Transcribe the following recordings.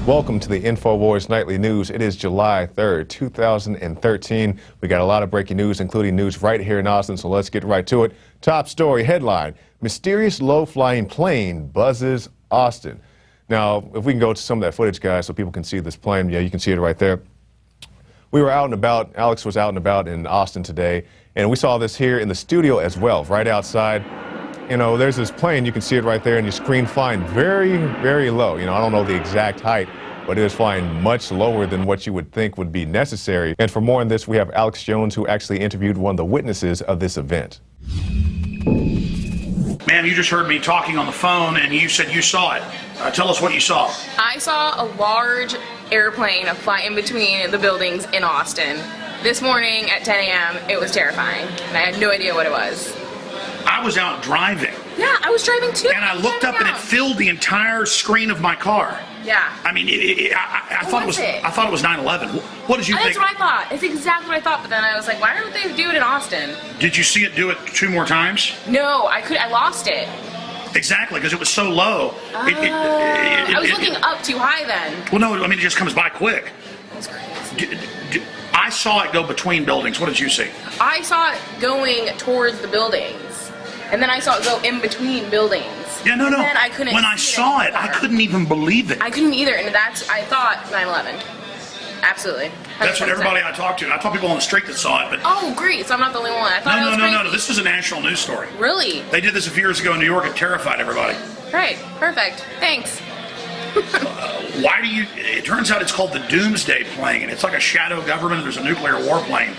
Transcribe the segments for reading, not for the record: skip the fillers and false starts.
Welcome to the Infowars Nightly News. It is July 3rd, 2013. We got a lot of breaking news, including news right here in Austin, so let's get right to it. Top story headline, mysterious low-flying plane buzzes Austin. Now, if we can go to some of that footage, guys, so people can see this plane. Yeah, you can see it right there. We were out and about. Alex was out and about in Austin today, and we saw this here in the studio as well, right outside. You know, there's this plane, you can see it right there in your screen, flying very, very low. You know, I don't know the exact height, but it is flying much lower than what you would think would be necessary. And for more on this, we have Alex Jones, who actually interviewed one of the witnesses of this event. Ma'am, you just heard me talking on the phone, and you said you saw it. Tell us what you saw. I saw a large airplane fly in between the buildings in Austin. This morning at 10 a.m., it was terrifying, and I had no idea what it was. I was out driving. Yeah, I was driving too. And I looked up and it filled the entire screen of my car. Yeah. I mean, I thought it was 9/11. What did you think? That's what I thought. It's exactly what I thought. But then I was like, why don't they do it in Austin? Did you see it do it 2 more times? No, I lost it. Exactly, because it was so low. I was looking up too high then. Well, no, I mean, it just comes by quick. That's crazy. I saw it go between buildings. What did you see? I saw it going towards the buildings. And then I saw it go in between buildings. Yeah, no. And then I couldn't when I saw it, I couldn't even believe it. I couldn't either, and I thought 9/11. Absolutely. 100%. That's what everybody I talked to. I thought people on the street that saw it, but oh, great! So I'm not the only one. I thought no. This is a national news story. Really? They did this a few years ago in New York. It terrified everybody. Right. Perfect. Thanks. Why do you? It turns out it's called the Doomsday plane, and it's like a shadow government. There's a nuclear war plane.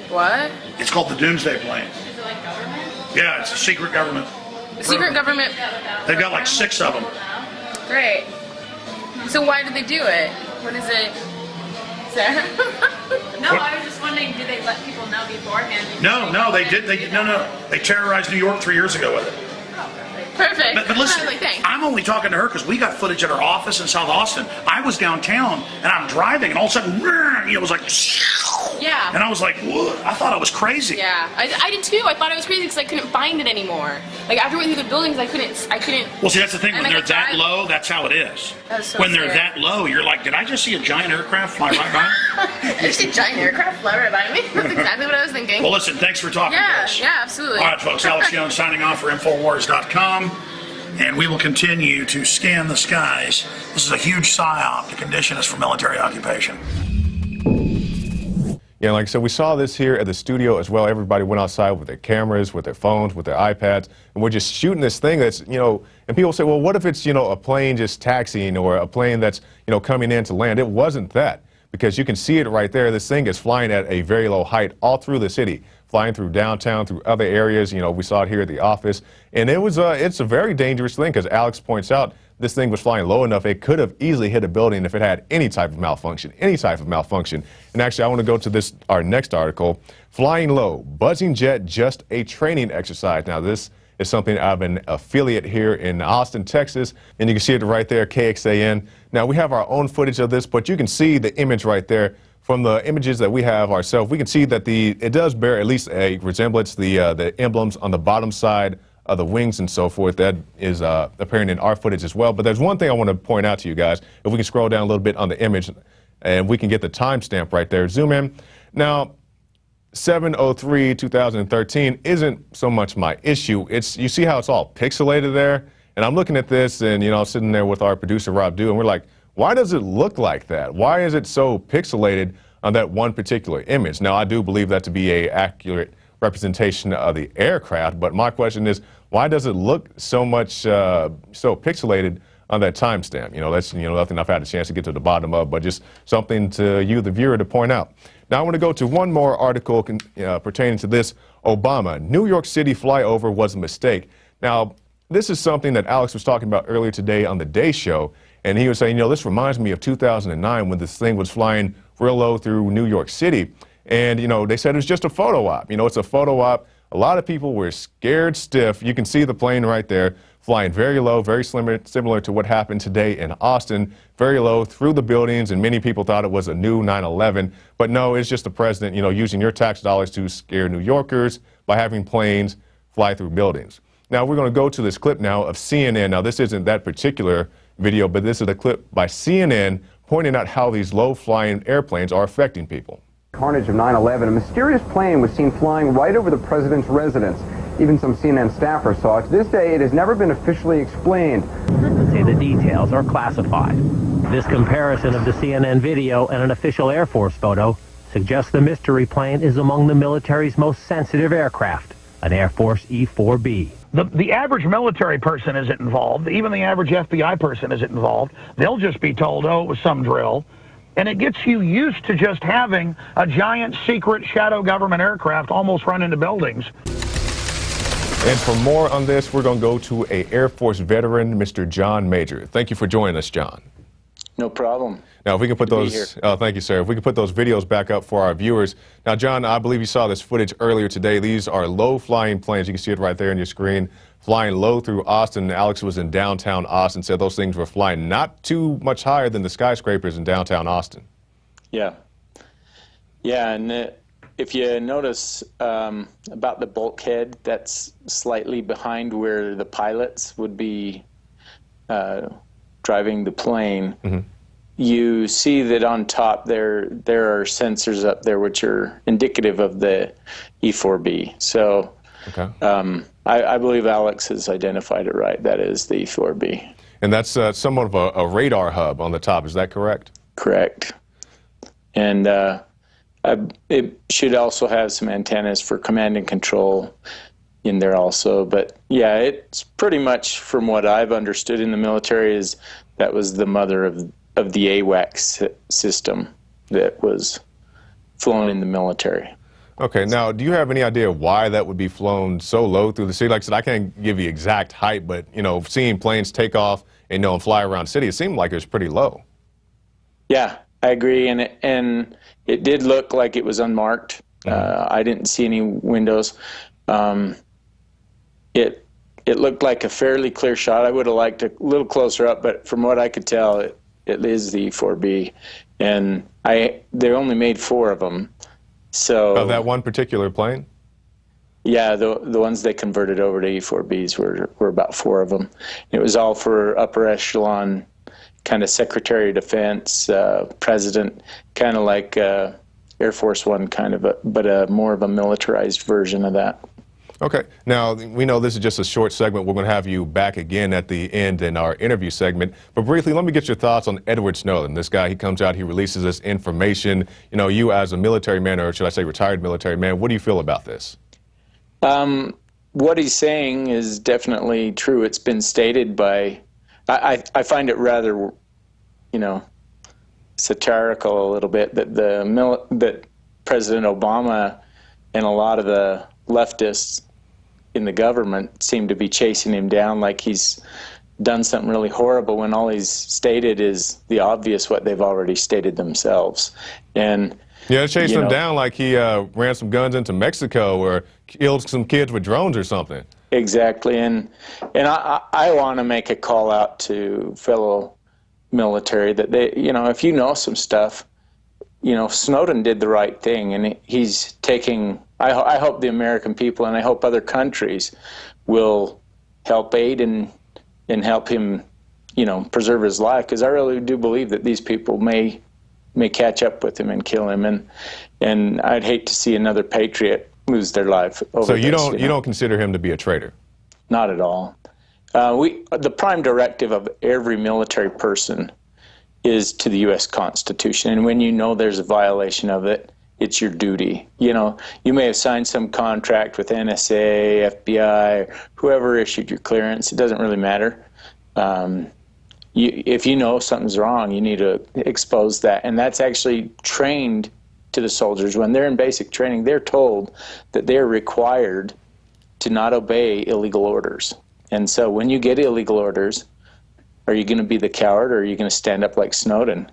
What? It's called the Doomsday plane. Is it like government? Yeah, it's a secret government. Secret government. They've got like 6 of them. Great. So why did they do it? What is it? Sarah? No, I was just wondering, did they let people know beforehand? No, they did. No. They terrorized New York 3 years ago with it. Perfect. But listen, I'm only talking to her because we got footage at our office in South Austin. I was downtown and I'm driving, and all of a sudden, it was like, yeah. And I was like, whoa, I thought I was crazy. Yeah, I did too. I thought I was crazy because I couldn't find it anymore. Like after going through the buildings, I couldn't. Well, see, that's the thing. When they're that low, that's how it is. So when they're that low, you're like, did I just see a giant aircraft fly right by? I just see a giant aircraft fly right by me. That's exactly what I was thinking. Well, listen, thanks for talking to us. Yeah, absolutely. All right, folks, Alex Jones signing off for Infowars.com. And we will continue to scan the skies. This is a huge psyop to condition us for military occupation. Yeah, like I said, we saw this here at the studio as well. Everybody went outside with their cameras, with their phones, with their iPads, and we're just shooting this thing that's, you know, and people say, well, what if it's, you know, a plane just taxiing or a plane that's, you know, coming in to land? It wasn't that, because you can see it right there. This thing is flying at a very low height all through the city, flying through downtown, through other areas. You know, we saw it here at the office, and it's a very dangerous thing, because Alex points out this thing was flying low enough it could have easily hit a building if it had any type of malfunction, And actually, I want to go to our next article, Flying Low, Buzzing Jet Just a Training Exercise. Now, this is something of an affiliate here in Austin, Texas, and you can see it right there, KXAN. Now, we have our own footage of this, but you can see the image right there. From the images that we have ourselves, we can see that it does bear at least a resemblance. The emblems on the bottom side of the wings and so forth, that is appearing in our footage as well. But there's one thing I want to point out to you guys. If we can scroll down a little bit on the image, and we can get the timestamp right there. Zoom in. Now, 7/03/2013 isn't so much my issue. You see how it's all pixelated there? And I'm looking at this, and you know, sitting there with our producer Rob Dew, and we're like, why does it look like that? Why is it so pixelated on that one particular image? Now, I do believe that to be an accurate representation of the aircraft, but my question is, why does it look so much so pixelated on that timestamp? You know, that's nothing I've had a chance to get to the bottom of, but just something to you, the viewer, to point out. Now, I want to go to one more article pertaining to this. Obama, New York City flyover was a mistake. Now, this is something that Alex was talking about earlier today on the Day Show. And he was saying, you know, this reminds me of 2009 when this thing was flying real low through New York City. And, you know, they said it was just a photo op. You know, it's a photo op. A lot of people were scared stiff. You can see the plane right there flying very low, very similar to what happened today in Austin, very low through the buildings. And many people thought it was a new 9/11. But no, it's just the president, you know, using your tax dollars to scare New Yorkers by having planes fly through buildings. Now, we're going to go to this clip now of CNN. Now, this isn't that particular video, but this is a clip by CNN pointing out how these low-flying airplanes are affecting people. Carnage of 9/11, a mysterious plane was seen flying right over the president's residence. Even some CNN staffers saw it. To this day, it has never been officially explained. Say the details are classified. This comparison of the CNN video and an official Air Force photo suggests the mystery plane is among the military's most sensitive aircraft, an Air Force E-4B. The average military person isn't involved. Even the average FBI person isn't involved. They'll just be told, oh, it was some drill. And it gets you used to just having a giant secret shadow government aircraft almost run into buildings. And for more on this, we're going to go to a Air Force veteran, Mr. John Major. Thank you for joining us, John. No problem. Now, if we can put those, thank you, sir. If we can put those videos back up for our viewers. Now, John, I believe you saw this footage earlier today. These are low-flying planes. You can see it right there on your screen, flying low through Austin. Alex was in downtown Austin, said those things were flying not too much higher than the skyscrapers in downtown Austin. Yeah. Yeah, and if you notice about the bulkhead, that's slightly behind where the pilots would be driving the plane. Mm-hmm. You see that on top there are sensors up there which are indicative of the E-4B. So okay. I believe Alex has identified it right. That is the E-4B. And that's somewhat of a radar hub on the top. Is that correct? Correct. And it should also have some antennas for command and control in there also. But yeah, it's pretty much, from what I've understood in the military, is that was the mother of the AWACS system that was flown in the military. Okay, now do you have any idea why that would be flown so low through the city? Like I said, I can't give you exact height, but you know, seeing planes take off and fly around the city, it seemed like it was pretty low. Yeah, I agree, and it did look like it was unmarked. Mm-hmm. I didn't see any windows. It looked like a fairly clear shot. I would have liked a little closer up, but from what I could tell, it is the E-4B, and they only made 4 of them. So of that one particular plane? Yeah, the ones they converted over to E-4Bs were about 4 of them. It was all for upper echelon, kind of Secretary of Defense, President, kind of like Air Force One, kind of, but more of a militarized version of that. Okay. Now, we know this is just a short segment. We're going to have you back again at the end in our interview segment. But briefly, let me get your thoughts on Edward Snowden. This guy, he comes out, he releases this information. You know, you as a military man, or should I say retired military man, what do you feel about this? What he's saying is definitely true. It's been stated by, I find it rather, satirical a little bit that that President Obama and a lot of the leftists in the government seem to be chasing him down like he's done something really horrible, when all he's stated is the obvious, what they've already stated themselves. And yeah, chasing him down like he ran some guns into Mexico or killed some kids with drones or something. Exactly, and I want to make a call out to fellow military that they, if you know some stuff, Snowden did the right thing, and he's taking. I hope the American people, and I hope other countries, will help aid and help him, preserve his life, because I really do believe that these people may catch up with him and kill him, and I'd hate to see another patriot lose their life over So you don't consider him to be a traitor? Not at all. The prime directive of every military person is to the U.S. Constitution, and when there's a violation of it, it's your duty. You may have signed some contract with NSA, FBI, or whoever issued your clearance. It doesn't really matter. If you know something's wrong, you need to expose that, and that's actually trained to the soldiers. When they're in basic training, they're told that they're required to not obey illegal orders. And so when you get illegal orders, are you going to be the coward, or are you going to stand up like Snowden,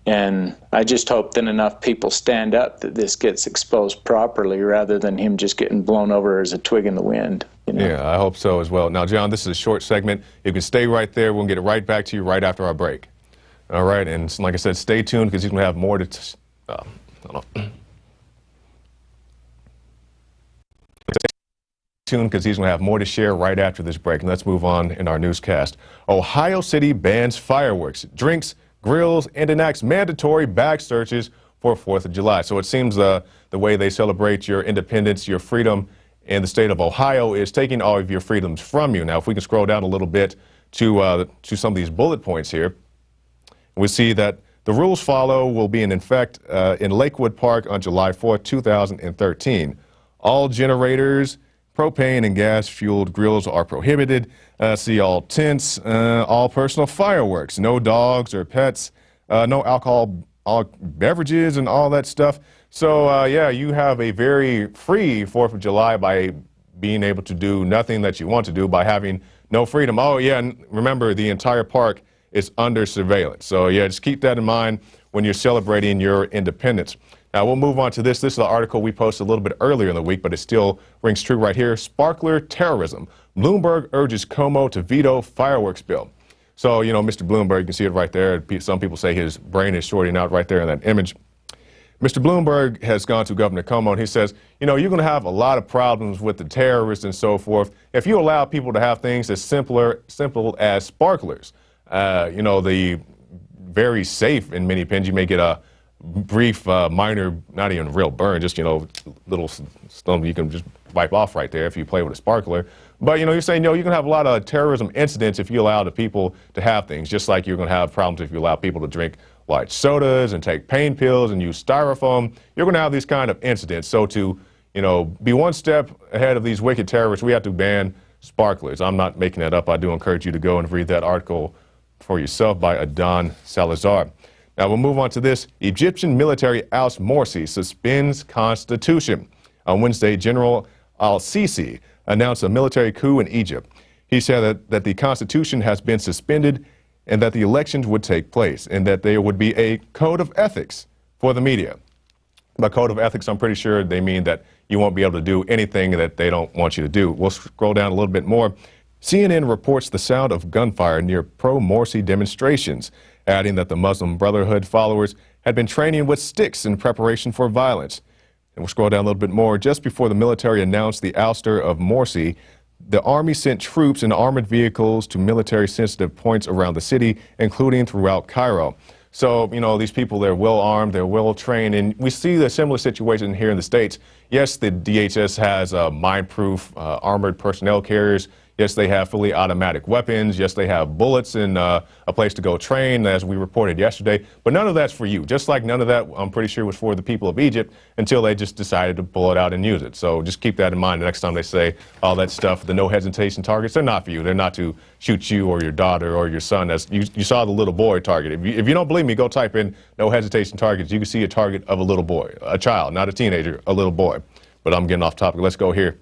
And I just hope that enough people stand up that this gets exposed properly, rather than him just getting blown over as a twig in the wind. Yeah, I hope so as well. Now, John, this is a short segment. You can stay right there. We'll get it right back to you right after our break. All right, and like I said, stay tuned, because he's going to have more to... tuned because he's going to have more to share right after this break. And let's move on in our newscast. Ohio City bans fireworks, drinks, grills, and enacts mandatory bag searches for 4th of July. So it seems the way they celebrate your independence, your freedom in the state of Ohio is taking all of your freedoms from you. Now, if we can scroll down a little bit to some of these bullet points here, we see that the rules will be in effect in Lakewood Park on July 4th, 2013. All generators, propane and gas-fueled grills are prohibited. See all tents, all personal fireworks, no dogs or pets, no alcohol, all beverages and all that stuff. So, yeah, you have a very free 4th of July by being able to do nothing that you want to do, by having no freedom. Oh, yeah, and remember, the entire park is under surveillance. So, yeah, just keep that in mind when you're celebrating your independence. Now, we'll move on to this. This is the article we posted a little bit earlier in the week, but it still rings true right here. Sparkler terrorism. Bloomberg urges Cuomo to veto fireworks bill. So, you know, Mr. Bloomberg, you can see it right there. Some people say his brain is shorting out right there in that image. Mr. Bloomberg has gone to Governor Cuomo and he says, you know, you're going to have a lot of problems with the terrorists and so forth if you allow people to have things as simple as sparklers. You know, the very safe in many opinions. You may get a brief, minor, not even real burn, just, you know, little stuff you can just wipe off right there if you play with a sparkler. But, you know, you're saying, you know, you're going to have a lot of terrorism incidents if you allow the people to have things, just like you're going to have problems if you allow people to drink light sodas and take pain pills and use styrofoam. You're going to have these kind of incidents. So to, you know, be one step ahead of these wicked terrorists, we have to ban sparklers. I'm not making that up. I do encourage you to go and read that article for yourself by Adon Salazar. Now we'll move on to this. Egyptian military ousts Morsi, suspends constitution. On Wednesday, General al-Sisi announced a military coup in Egypt. He said that the constitution has been suspended and that the elections would take place and that there would be a code of ethics for the media. By code of ethics, I'm pretty sure they mean that you won't be able to do anything that they don't want you to do. We'll scroll down a little bit more. CNN reports the sound of gunfire near pro-Morsi demonstrations, adding that the Muslim Brotherhood followers had been training with sticks in preparation for violence. And we'll scroll down a little bit more. Just before the military announced the ouster of Morsi, the army sent troops in armored vehicles to military-sensitive points around the city, including throughout Cairo. So, you know, these people, they're well-armed, they're well-trained, and we see the similar situation here in the States. Yes, the DHS has mine-proof armored personnel carriers. Yes, they have fully automatic weapons. Yes, they have bullets and a place to go train, as we reported yesterday. But none of that's for you. Just like none of that, I'm pretty sure, was for the people of Egypt until they just decided to pull it out and use it. So just keep that in mind the next time they say all that stuff, the no hesitation targets, they're not for you. They're not to shoot you or your daughter or your son. As you saw the little boy target. If you don't believe me, go type in no hesitation targets. You can see a target of a little boy, a child, not a teenager, a little boy. But I'm getting off topic. Let's go here.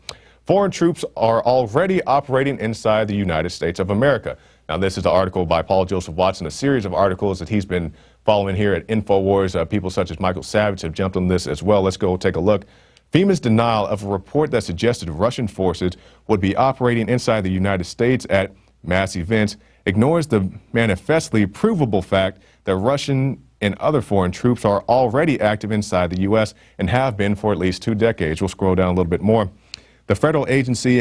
Foreign troops are already operating inside the United States of America. Now, this is an article by Paul Joseph Watson, a series of articles that he's been following here at Infowars. People such as Michael Savage have jumped on this as well. Let's go take a look. FEMA's denial of a report that suggested Russian forces would be operating inside the United States at mass events ignores the manifestly provable fact that Russian and other foreign troops are already active inside the U.S. and have been for at least 2 decades. We'll scroll down a little bit more. The federal agency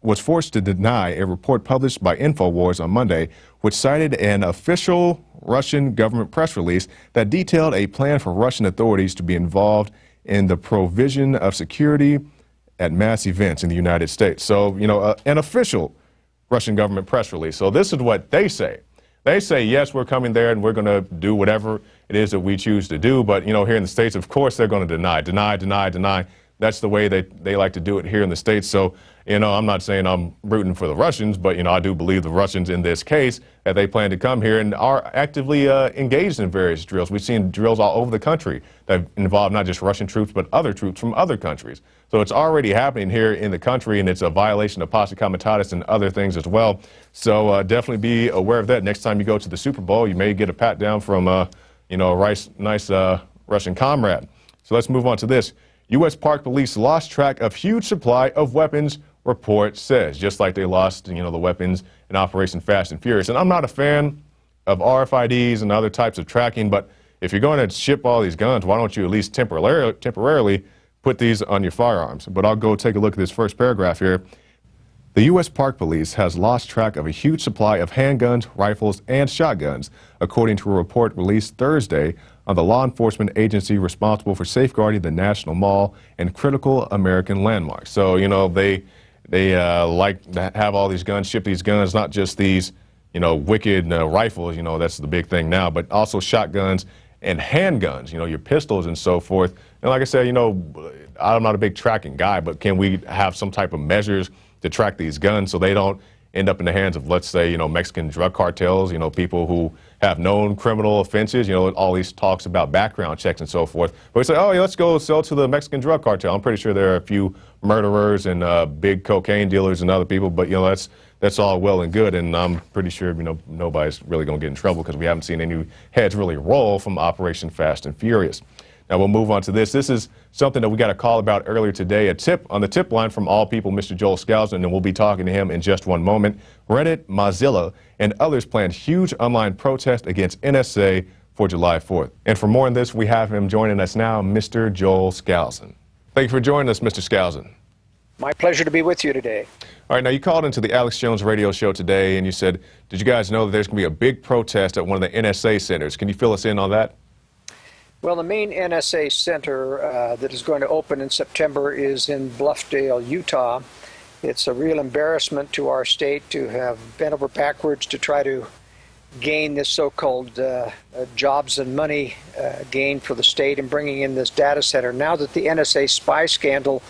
was forced to deny a report published by Infowars on Monday, which cited an official Russian government press release that detailed a plan for Russian authorities to be involved in the provision of security at mass events in the United States. So, you know, an official Russian government press release. So this is what they say. They say, yes, we're coming there and we're going to do whatever it is that we choose to do. But, you know, here in the States, of course, they're going to deny. That's the way they like to do it here in the States. So, you know, I'm not saying I'm rooting for the Russians, but, you know, I do believe the Russians in this case that they plan to come here and are actively engaged in various drills. We've seen drills all over the country that involve not just Russian troops, but other troops from other countries. So it's already happening here in the country, and it's a violation of Posse Comitatus and other things as well. So definitely be aware of that. Next time you go to the Super Bowl, you may get a pat down from, you know, a nice Russian comrade. So let's move on to this. U.S. Park Police lost track of huge supply of weapons, report says, just like they lost, you know, the weapons in Operation Fast and Furious. And I'm not a fan of RFIDs and other types of tracking, but if you're going to ship all these guns, why don't you at least temporarily put these on your firearms. But I'll go take a look at this first paragraph here. The U.S. Park Police has lost track of a huge supply of handguns, rifles, and shotguns, according to a report released Thursday on the law enforcement agency responsible for safeguarding the National Mall and critical American landmarks. So, you know, they like to have all these guns, ship these guns, not just these, you know, wicked rifles, you know, that's the big thing now, but also shotguns and handguns, you know, your pistols and so forth. And like I said, you know, I'm not a big tracking guy, but can we have some type of measures to track these guns so they don't end up in the hands of, let's say, you know, Mexican drug cartels, you know, people who have known criminal offenses, you know, all these talks about background checks and so forth. But we say, oh, yeah, let's go sell to the Mexican drug cartel. I'm pretty sure there are a few murderers and big cocaine dealers and other people, but, you know, that's all well and good. And I'm pretty sure, you know, nobody's really going to get in trouble because we haven't seen any heads really roll from Operation Fast and Furious. Now we'll move on to this. This is something that we got a call about earlier today, a tip on the tip line from all people, Mr. Joel Skousen, and we'll be talking to him in just one moment. Reddit, Mozilla, and others plan huge online protest against NSA for July 4th. And for more on this, we have him joining us now, Mr. Joel Skousen. Thank you for joining us, Mr. Skousen. My pleasure to be with you today. All right, now you called into the Alex Jones radio show today and you said, did you guys know that there's going to be a big protest at one of the NSA centers? Can you fill us in on that? Well, the main NSA center that is going to open in September is in Bluffdale, Utah. It's a real embarrassment to our state to have bent over backwards to try to gain this so-called jobs and money gain for the state and bringing in this data center. Now that the NSA spy scandal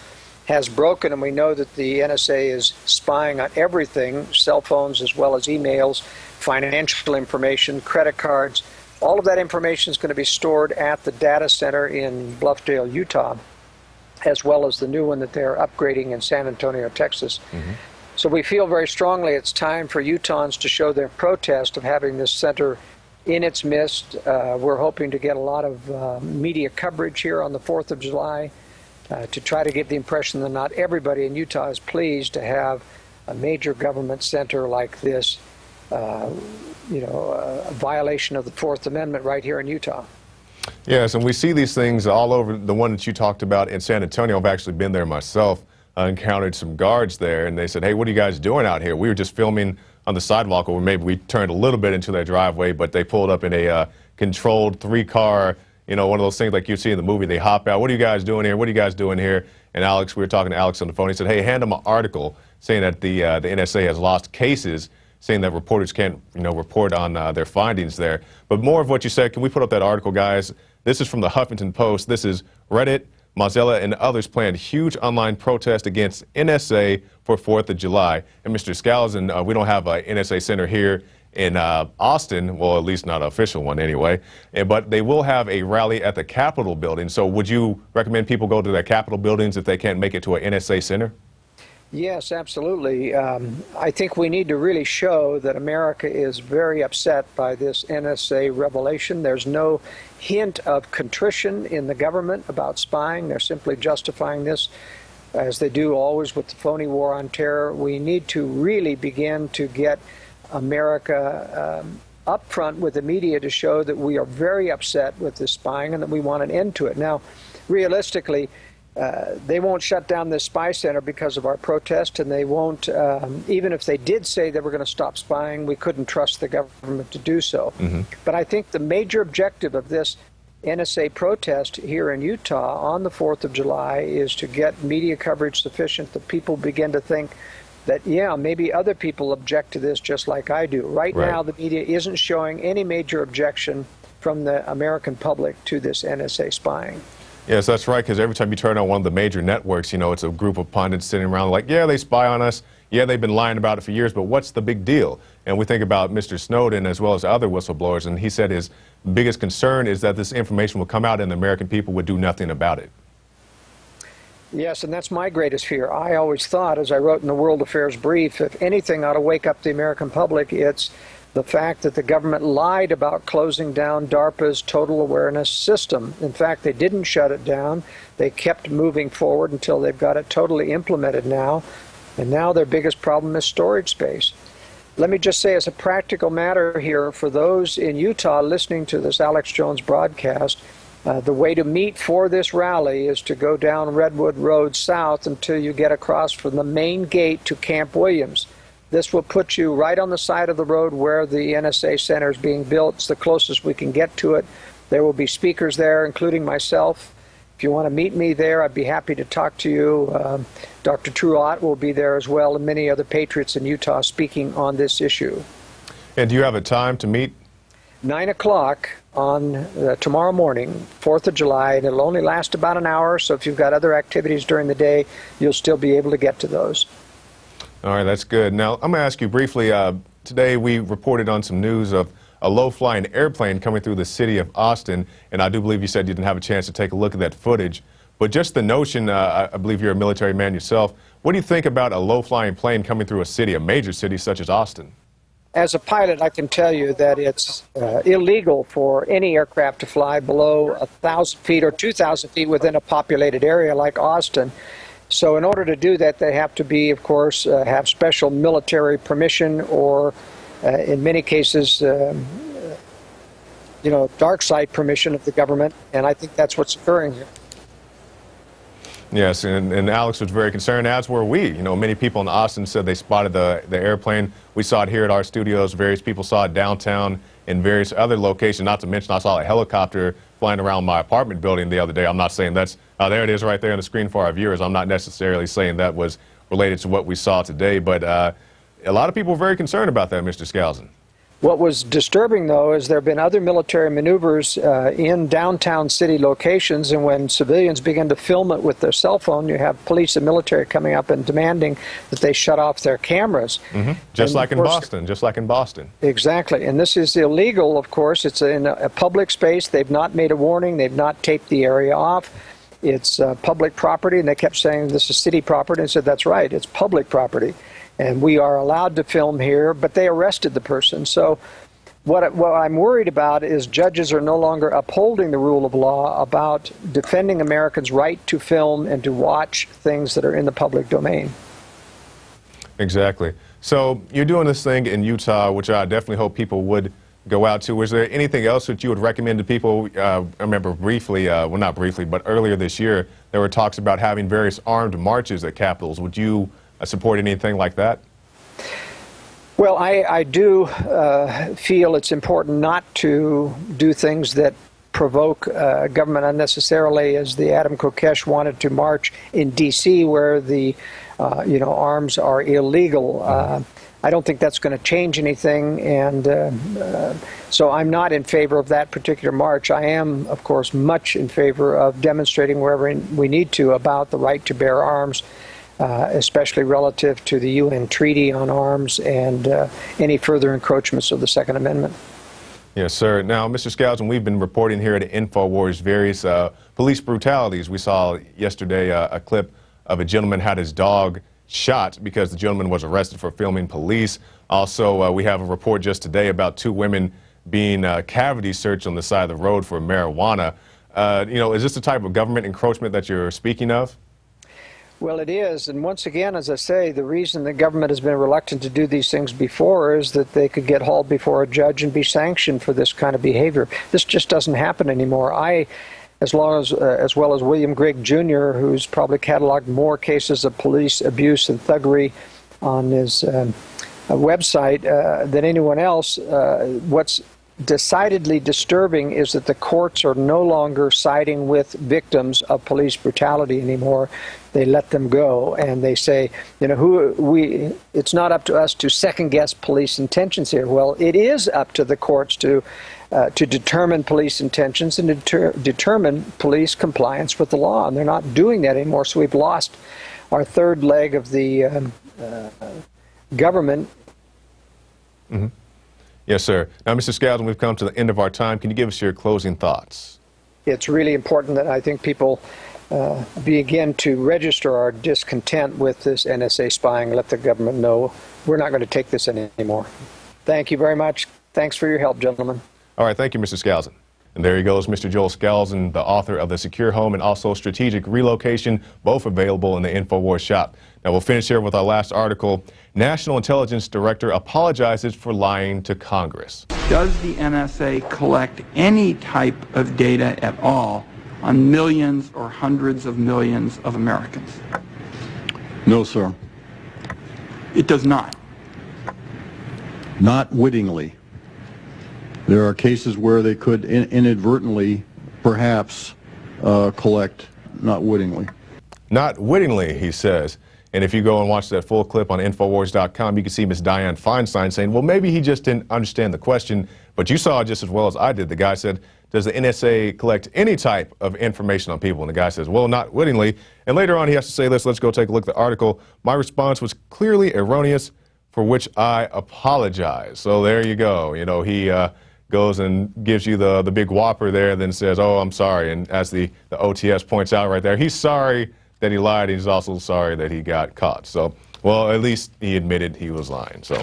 has broken and we know that the NSA is spying on everything, cell phones as well as emails, financial information, credit cards, all of that information is going to be stored at the data center in Bluffdale, Utah, as well as the new one that they're upgrading in San Antonio, Texas. Mm-hmm. So we feel very strongly it's time for Utahns to show their protest of having this center in its midst. We're hoping to get a lot of media coverage here on the 4th of July to try to give the impression that not everybody in Utah is pleased to have a major government center like this, a violation of the Fourth Amendment right here in Utah. Yes, and we see these things all over. The one that you talked about in San Antonio, I've actually been there myself. I encountered some guards there, and they said, hey, what are you guys doing out here? We were just filming on the sidewalk, or maybe we turned a little bit into their driveway, but they pulled up in a controlled 3-car, one of those things like you see in the movie. They hop out. What are you guys doing here? What are you guys doing here? And Alex, we were talking to Alex on the phone. He said, hey, hand him an article saying that the NSA has lost cases, saying that reporters can't, report on their findings there. But more of what you said, can we put up that article, guys? This is from the Huffington Post. This is Reddit, Mozilla, and others planned huge online protest against NSA for 4th of July. And Mr. Skousen, we don't have an NSA center here in Austin, well, at least not an official one anyway, but they will have a rally at the Capitol building. So would you recommend people go to the Capitol buildings if they can't make it to an NSA center? Yes, absolutely. I think we need to really show that America is very upset by this NSA revelation. There's no hint of contrition in the government about spying. They're simply justifying this, as they do always with the phony war on terror. We need to really begin to get America up front with the media to show that we are very upset with this spying and that we want an end to it. Now, realistically, they won't shut down this spy center because of our protest, and they won't, even if they did say they were going to stop spying, we couldn't trust the government to do so. Mm-hmm. But I think the major objective of this NSA protest here in Utah on the 4th of July is to get media coverage sufficient that people begin to think that, yeah, maybe other people object to this just like I do. Right now, the media isn't showing any major objection from the American public to this NSA spying. Yes, that's right, because every time you turn on one of the major networks, it's a group of pundits sitting around like, yeah, they spy on us. Yeah, they've been lying about it for years, but what's the big deal? And we think about Mr. Snowden as well as other whistleblowers, and he said his biggest concern is that this information will come out and the American people would do nothing about it. Yes, and that's my greatest fear. I always thought, as I wrote in the World Affairs Brief, if anything ought to wake up the American public, it's the fact that the government lied about closing down DARPA's total awareness system. In fact, they didn't shut it down. They kept moving forward until they've got it totally implemented now. And now their biggest problem is storage space. Let me just say, as a practical matter here, for those in Utah listening to this Alex Jones broadcast, The way to meet for this rally is to go down Redwood Road south until you get across from the main gate to Camp Williams. This will put you right on the side of the road where the NSA Center is being built. It's the closest we can get to it. There will be speakers there, including myself. If you want to meet me there, I'd be happy to talk to you. Dr. Truott will be there as well, and many other patriots in Utah speaking on this issue. And do you have a time to meet? 9 o'clock on tomorrow morning, 4th of July, and it'll only last about an hour, so if you've got other activities during the day, you'll still be able to get to those. All right, that's good. Now, I'm going to ask you briefly, today we reported on some news of a low-flying airplane coming through the city of Austin, and I do believe you said you didn't have a chance to take a look at that footage. But just the notion, I believe you're a military man yourself, what do you think about a low-flying plane coming through a city, a major city such as Austin? As a pilot, I can tell you that it's illegal for any aircraft to fly below 1,000 feet or 2,000 feet within a populated area like Austin. So in order to do that, they have to be, of course, have special military permission or, in many cases, dark side permission of the government. And I think that's what's occurring here. Yes, and Alex was very concerned, as were we. You know, many people in Austin said they spotted the airplane. We saw it here at our studios. Various people saw it downtown in various other locations. Not to mention, I saw a helicopter flying around my apartment building the other day. I'm not saying that's, there it is right there on the screen for our viewers. I'm not necessarily saying that was related to what we saw today, but a lot of people were very concerned about that, Mr. Skousen. What was disturbing, though, is there have been other military maneuvers in downtown city locations, and when civilians begin to film it with their cell phone, you have police and military coming up and demanding that they shut off their cameras. Mm-hmm. Just like in Boston. Exactly. And this is illegal, of course. It's in a public space. They've not made a warning. They've not taped the area off. It's public property, and they kept saying this is city property, and I said, that's right, it's public property. And we are allowed to film here, but they arrested the person. So what I'm worried about is judges are no longer upholding the rule of law about defending Americans' right to film and to watch things that are in the public domain. Exactly. So you're doing this thing in Utah, which I definitely hope people would go out to. Is there anything else that you would recommend to people? I remember briefly, well, not briefly, but earlier this year, there were talks about having various armed marches at capitals. Would you support anything like that? Well, I do feel it's important not to do things that provoke government unnecessarily, as the Adam Kokesh wanted to march in D.C. where the arms are illegal. I don't think that's going to change anything, and so I'm not in favor of that particular march. I am, of course, much in favor of demonstrating wherever we need to about the right to bear arms, especially relative to the UN Treaty on Arms and any further encroachments of the Second Amendment. Yes, sir. Now, Mr. Skousen, we've been reporting here at Infowars various police brutalities. We saw yesterday a clip of a gentleman had his dog shot because the gentleman was arrested for filming police. Also, we have a report just today about two women being cavity searched on the side of the road for marijuana. Is this the type of government encroachment that you're speaking of? Well, it is, and once again, as I say, the reason the government has been reluctant to do these things before is that they could get hauled before a judge and be sanctioned for this kind of behavior. This just doesn't happen anymore. As well as William Grigg Jr., who's probably cataloged more cases of police abuse and thuggery on his website than anyone else, what's decidedly disturbing is that the courts are no longer siding with victims of police brutality anymore. They let them go, and they say, it's not up to us to second-guess police intentions here. Well, it is up to the courts to determine police intentions and determine police compliance with the law, and they're not doing that anymore. So we've lost our third leg of the government. Mm-hmm. Yes, sir. Now, Mr. Skousen, we've come to the end of our time. Can you give us your closing thoughts? It's really important that I think people begin to register our discontent with this NSA spying, let the government know we're not going to take this anymore. Thank you very much. Thanks for your help, gentlemen. All right. Thank you, Mr. Skousen. And there he goes, Mr. Joel Skousen, the author of The Secure Home and also Strategic Relocation, both available in the Infowars shop. Now we'll finish here with our last article. National Intelligence Director apologizes for lying to Congress. Does the NSA collect any type of data at all on millions or hundreds of millions of Americans? No, sir. It does not. Not wittingly. There are cases where they could inadvertently, perhaps, collect, not wittingly. Not wittingly, he says. And if you go and watch that full clip on Infowars.com, you can see Ms. Dianne Feinstein saying, well, maybe he just didn't understand the question, but you saw it just as well as I did. The guy said, does the NSA collect any type of information on people? And the guy says, well, not wittingly. And later on, he has to say this. Let's go take a look at the article. My response was clearly erroneous, for which I apologize. So there you go. You know, he goes and gives you the big whopper there, then says, oh, I'm sorry. And as the OTS points out right there, he's sorry that he lied. He's also sorry that he got caught. So, well, at least he admitted he was lying. So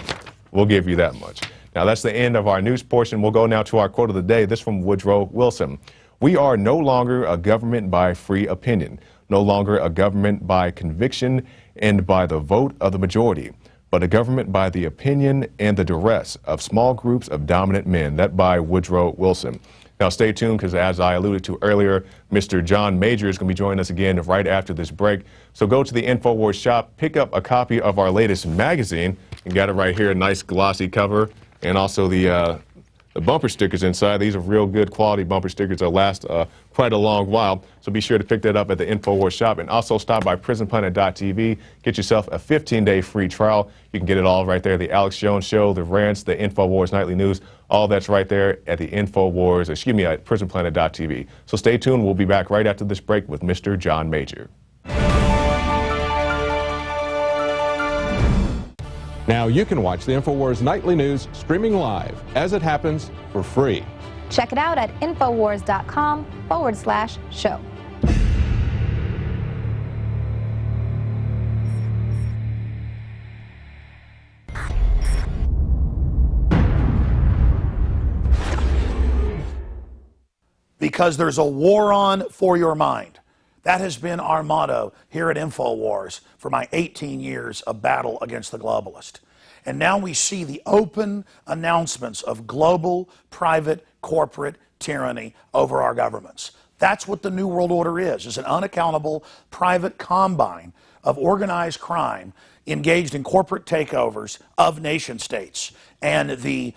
we'll give you that much. Now, that's the end of our news portion. We'll go now to our quote of the day. This from Woodrow Wilson. We are no longer a government by free opinion, no longer a government by conviction and by the vote of the majority, but a government by the opinion and the duress of small groups of dominant men. That by Woodrow Wilson. Now stay tuned, because as I alluded to earlier, Mr. John Major is going to be joining us again right after this break. So go to the Infowars shop, pick up a copy of our latest magazine. You got it right here, a nice glossy cover, and also the bumper stickers inside. These are real good quality bumper stickers. They'll last quite a long while. So be sure to pick that up at the Infowars shop, and also stop by PrisonPlanet.tv. Get yourself a 15-day free trial. You can get it all right there. The Alex Jones Show, the rants, the Infowars Nightly News, all that's right there at the Infowars, at PrisonPlanet.tv. So stay tuned. We'll be back right after this break with Mr. John Major. Now you can watch the Infowars Nightly News streaming live as it happens for free. Check it out at Infowars.com/show. Because there's a war on for your mind. That has been our motto here at Infowars for my 18 years of battle against the globalist. And now we see the open announcements of global, private, corporate tyranny over our governments. That's what the New World Order is an unaccountable private combine of organized crime engaged in corporate takeovers of nation states and the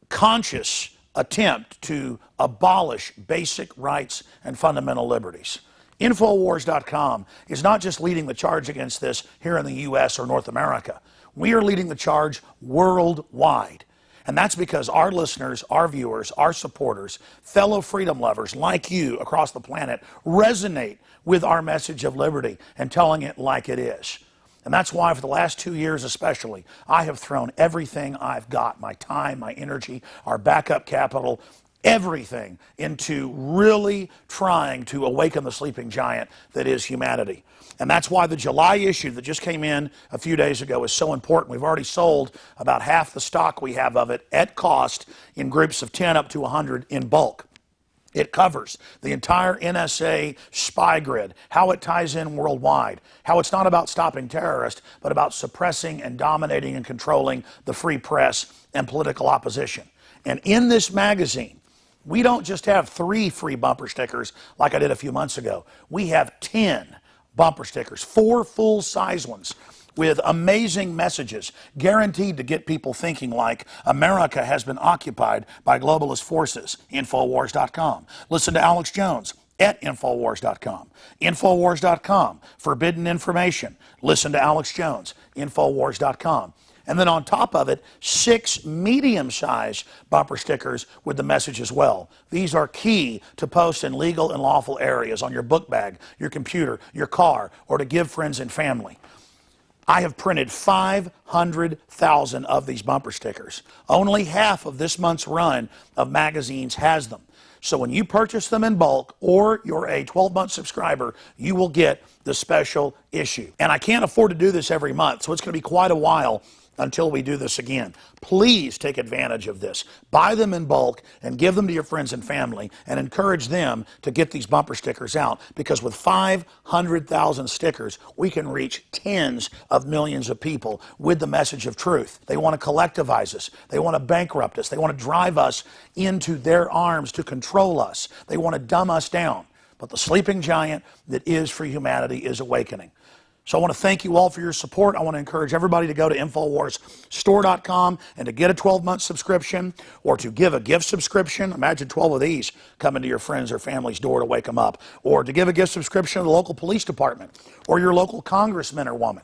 conscious attempt to abolish basic rights and fundamental liberties. Infowars.com is not just leading the charge against this here in the U.S. or North America. We are leading the charge worldwide. And that's because our listeners, our viewers, our supporters, fellow freedom lovers like you across the planet resonate with our message of liberty and telling it like it is. And that's why for the last 2 years especially, I have thrown everything I've got, my time, my energy, our backup capital, everything into really trying to awaken the sleeping giant that is humanity. And that's why the July issue that just came in a few days ago is so important. We've already sold about half the stock we have of it at cost in groups of 10 up to 100 in bulk. It covers the entire NSA spy grid, how it ties in worldwide, how it's not about stopping terrorists, but about suppressing and dominating and controlling the free press and political opposition. And in this magazine, we don't just have 3 free bumper stickers like I did a few months ago. We have 10 bumper stickers, 4 full-size ones with amazing messages guaranteed to get people thinking like America has been occupied by globalist forces. Infowars.com. Listen to Alex Jones at Infowars.com. Infowars.com. Forbidden information. Listen to Alex Jones. Infowars.com. And then on top of it, 6 medium-sized bumper stickers with the message as well. These are key to post in legal and lawful areas on your book bag, your computer, your car, or to give friends and family. I have printed 500,000 of these bumper stickers. Only half of this month's run of magazines has them. So when you purchase them in bulk or you're a 12-month subscriber, you will get the special issue. And I can't afford to do this every month, so it's going to be quite a while until we do this again. Please take advantage of this. Buy them in bulk and give them to your friends and family and encourage them to get these bumper stickers out, because with 500,000 stickers, we can reach tens of millions of people with the message of truth. They want to collectivize us. They want to bankrupt us. They want to drive us into their arms to control us. They want to dumb us down. But the sleeping giant that is for humanity is awakening. So I want to thank you all for your support. I want to encourage everybody to go to InfoWarsStore.com and to get a 12-month subscription or to give a gift subscription. Imagine 12 of these coming to your friends or family's door to wake them up. Or to give a gift subscription to the local police department or your local congressman or woman.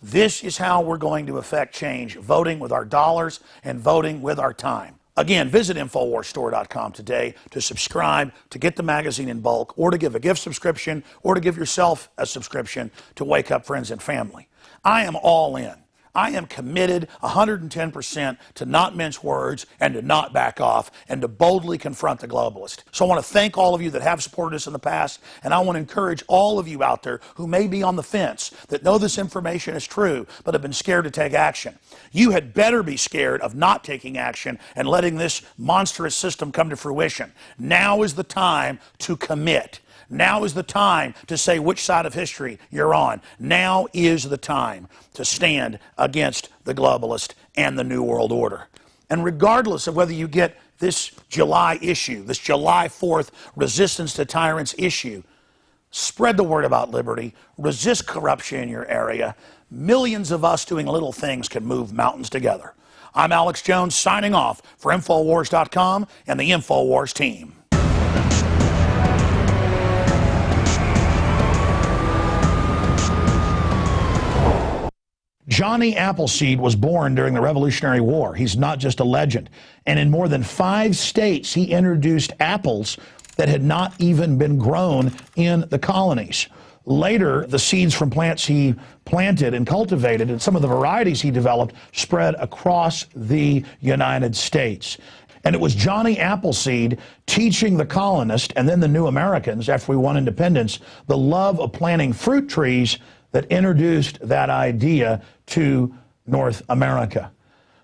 This is how we're going to affect change, voting with our dollars and voting with our time. Again, visit InfoWarsStore.com today to subscribe, to get the magazine in bulk, or to give a gift subscription, or to give yourself a subscription to wake up friends and family. I am all in. I am committed 110% to not mince words and to not back off and to boldly confront the globalist. So I want to thank all of you that have supported us in the past, and I want to encourage all of you out there who may be on the fence, that know this information is true, but have been scared to take action. You had better be scared of not taking action and letting this monstrous system come to fruition. Now is the time to commit. Now is the time to say which side of history you're on. Now is the time to stand against the globalist and the New World Order. And regardless of whether you get this July issue, this July 4th Resistance to Tyrants issue, spread the word about liberty, resist corruption in your area. Millions of us doing little things can move mountains together. I'm Alex Jones signing off for Infowars.com and the Infowars team. Johnny Appleseed was born during the Revolutionary War. He's not just a legend. And in more than 5 states, he introduced apples that had not even been grown in the colonies. Later, the seeds from plants he planted and cultivated and some of the varieties he developed spread across the United States. And it was Johnny Appleseed teaching the colonists and then the new Americans, after we won independence, the love of planting fruit trees that introduced that idea to North America.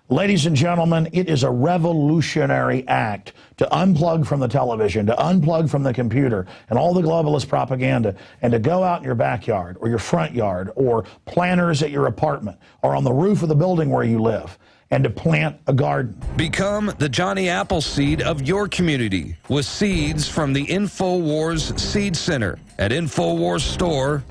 Ladies and gentlemen, it is a revolutionary act to unplug from the television, to unplug from the computer and all the globalist propaganda, and to go out in your backyard or your front yard or planters at your apartment or on the roof of the building where you live, and to plant a garden. Become the Johnny Appleseed of your community with seeds from the InfoWars Seed Center at InfoWarsStore.com.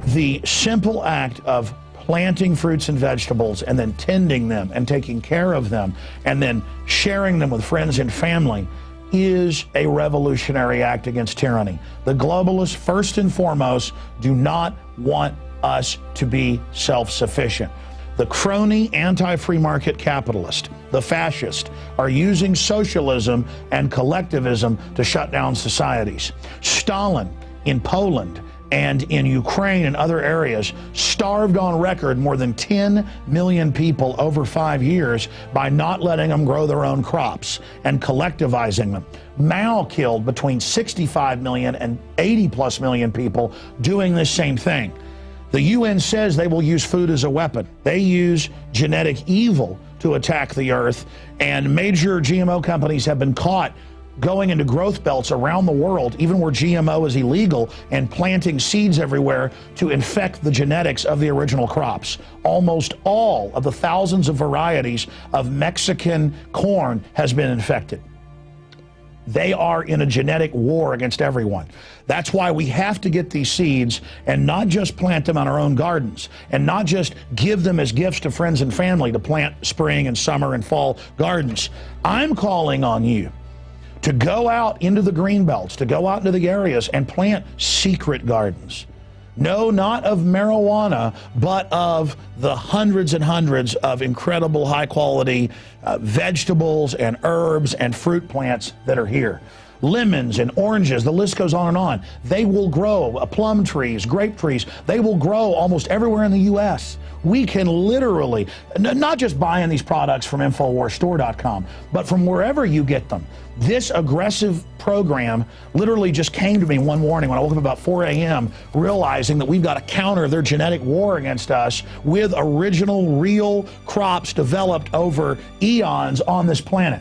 The simple act of planting fruits and vegetables and then tending them and taking care of them and then sharing them with friends and family is a revolutionary act against tyranny. The globalists, first and foremost, do not want us to be self-sufficient. The crony anti-free market capitalist, the fascist, are using socialism and collectivism to shut down societies. Stalin in Poland and in Ukraine and other areas starved on record more than 10 million people over 5 years by not letting them grow their own crops and collectivizing them. Mao killed between 65 million and 80+ million people doing this same thing. The UN says they will use food as a weapon. They use genetic evil to attack the earth, and major GMO companies have been caught going into growth belts around the world, even where GMO is illegal, and planting seeds everywhere to infect the genetics of the original crops. Almost all of the thousands of varieties of Mexican corn has been infected. They are in a genetic war against everyone. That's why we have to get these seeds and not just plant them on our own gardens and not just give them as gifts to friends and family to plant spring and summer and fall gardens. I'm calling on you to go out into the green belts, to go out into the areas and plant secret gardens. No, not of marijuana, but of the hundreds and hundreds of incredible high-quality vegetables and herbs and fruit plants that are here. lemons and oranges, the list goes on and on. They will grow, plum trees, grape trees, they will grow almost everywhere in the U.S. We can literally, not just buying these products from InfoWarsStore.com, but from wherever you get them. This aggressive program literally just came to me one morning when I woke up about 4 a.m. realizing that we've got to counter their genetic war against us with original, real crops developed over eons on this planet.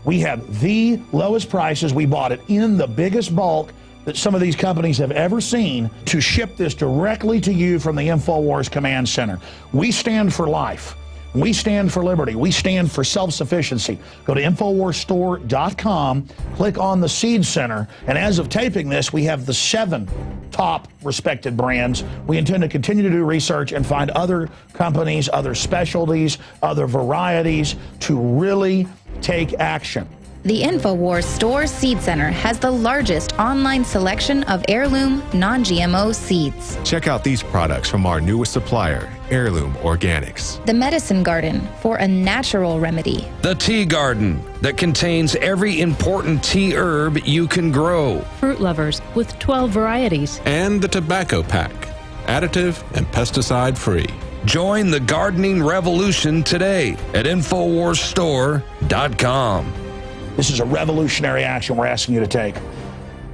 We have the lowest prices. We bought it in the biggest bulk that some of these companies have ever seen to ship this directly to you from the InfoWars Command Center. We stand for life. We stand for liberty. We stand for self-sufficiency. Go to InfoWarsStore.com, click on the Seed Center, and as of taping this, we have the 7 top respected brands. We intend to continue to do research and find other companies, other specialties, other varieties to really take action. The Infowars Store Seed Center has the largest online selection of heirloom, non-GMO seeds. Check out these products from our newest supplier, Heirloom Organics. The Medicine Garden for a natural remedy. The Tea Garden that contains every important tea herb you can grow. Fruit Lovers with 12 varieties. And the Tobacco Pack, additive and pesticide free. Join the gardening revolution today at InfoWarsStore.com. This is a revolutionary action we're asking you to take.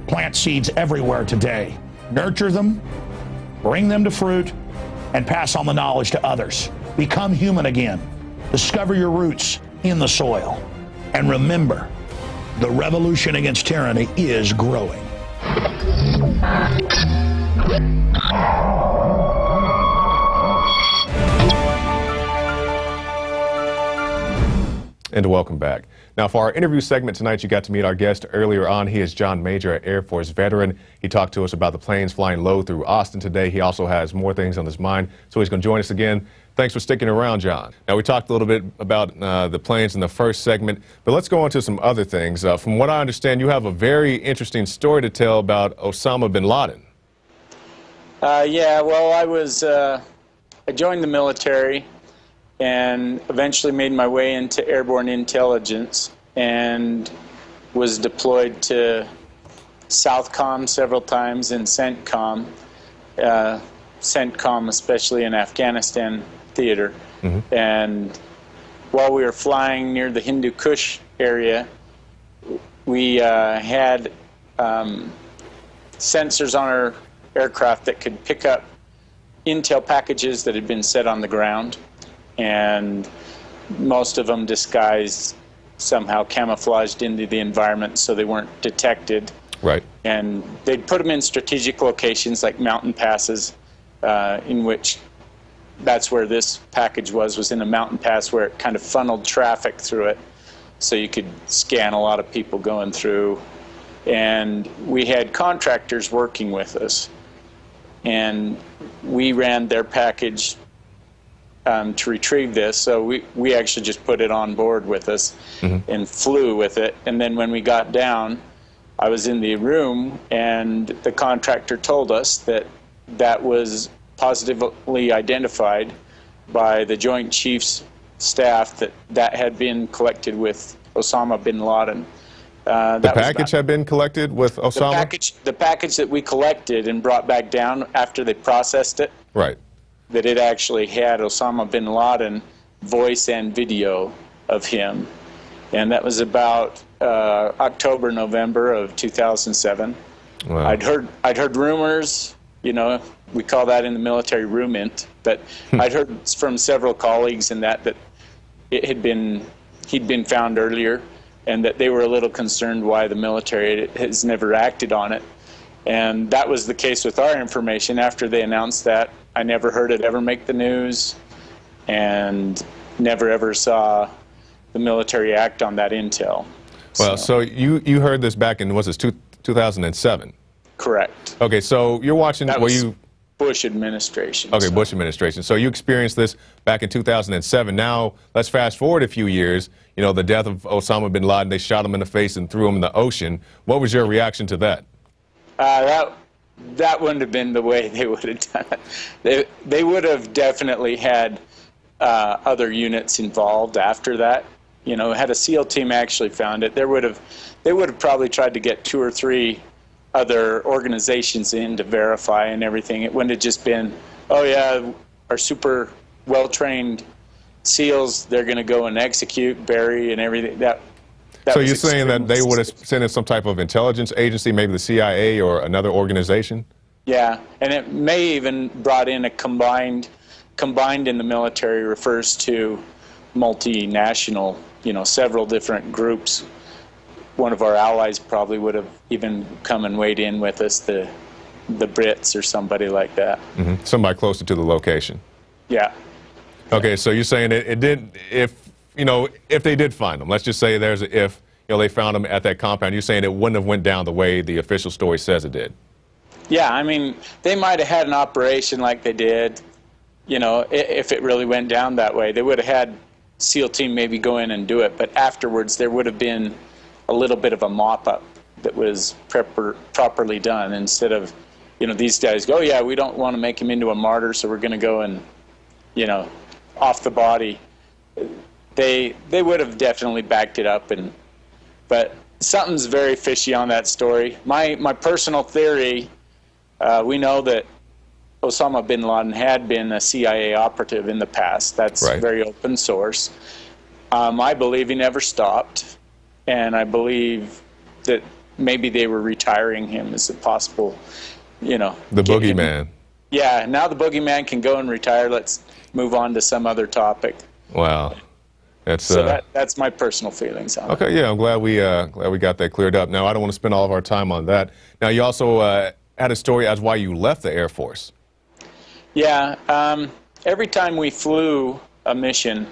Plant seeds everywhere today. Nurture them, bring them to fruit, and pass on the knowledge to others. Become human again. Discover your roots in the soil. And remember, the revolution against tyranny is growing. And welcome back. Now, for our interview segment tonight, you got to meet our guest earlier on. He is John Major, an Air Force veteran. He talked to us about the planes flying low through Austin today. He also has more things on his mind, so he's going to join us again. Thanks for sticking around, John. Now, we talked a little bit about the planes in the first segment, but let's go on to some other things. From what I understand, you have a very interesting story to tell about Osama bin Laden. Yeah, well, I joined the military and eventually made my way into airborne intelligence and was deployed to Southcom several times and CENTCOM, CENTCOM especially in Afghanistan theater. Mm-hmm. And while we were flying near the Hindu Kush area, we had sensors on our aircraft that could pick up intel packages that had been set on the ground, and most of them disguised, somehow camouflaged into the environment so they weren't detected. Right. And they'd put them in strategic locations like mountain passes, in which that's where this package was in a mountain pass where it kind of funneled traffic through it so you could scan a lot of people going through. And we had contractors working with us, and we ran their package to retrieve this, so we actually just put it on board with us. Mm-hmm. And flew with it. And then when we got down, I was in the room, and the contractor told us that that was positively identified by the Joint Chiefs staff that had been collected with Osama bin Laden. The package had been collected with Osama? The package that we collected and brought back down after they processed it. Right. That it actually had Osama bin Laden voice and video of him. And that was about October, November of 2007. Wow. I'd heard rumors, you know, we call that in the military rumint, but I'd heard from several colleagues in that he'd been found earlier, and that they were a little concerned why the military has never acted on it. And that was the case with our information. After they announced that, I never heard it ever make the news, and never ever saw the military act on that intel. Well, so you heard this back in, was this 2007? Correct. Okay, so you're watching, that was Bush administration. Okay, so. Bush administration. So you experienced this back in 2007. Now, let's fast forward a few years. You know, the death of Osama bin Laden, they shot him in the face and threw him in the ocean. What was your reaction to that? That wouldn't have been the way they would have done it. They would have definitely had other units involved after that. You know, had a SEAL team actually found it, they would have probably tried to get 2 or 3 other organizations in to verify and everything. It wouldn't have just been, oh yeah, our super well-trained SEALs, they're going to go and execute, bury, and everything. So you're saying that they would have sent in some type of intelligence agency, maybe the CIA or another organization? Yeah, and it may even brought in a combined in the military refers to multinational, you know, several different groups. One of our allies probably would have even come and weighed in with us, the Brits or somebody like that. Mm-hmm. Somebody closer to the location. Yeah. Okay, so you're saying it did, if they did find them, let's just say there's a if, they found them at that compound, you're saying it wouldn't have went down the way the official story says it did? Yeah, I mean, they might have had an operation like they did, if it really went down that way. They would have had SEAL team maybe go in and do it, but afterwards there would have been a little bit of a mop-up that was properly done, instead of, these guys go, oh yeah, we don't want to make him into a martyr, so we're going to go and, off the body. They would have definitely backed it up, but something's very fishy on that story. My personal theory, we know that Osama bin Laden had been a CIA operative in the past. That's right. Very open source. I believe he never stopped, and I believe that maybe they were retiring him as a possible, The boogeyman. Yeah, now the boogeyman can go and retire. Let's move on to some other topic. Wow. That's my personal feelings on it. Okay, yeah, I'm glad we got that cleared up. Now, I don't want to spend all of our time on that. Now, you also had a story as why you left the Air Force. Yeah, every time we flew a mission,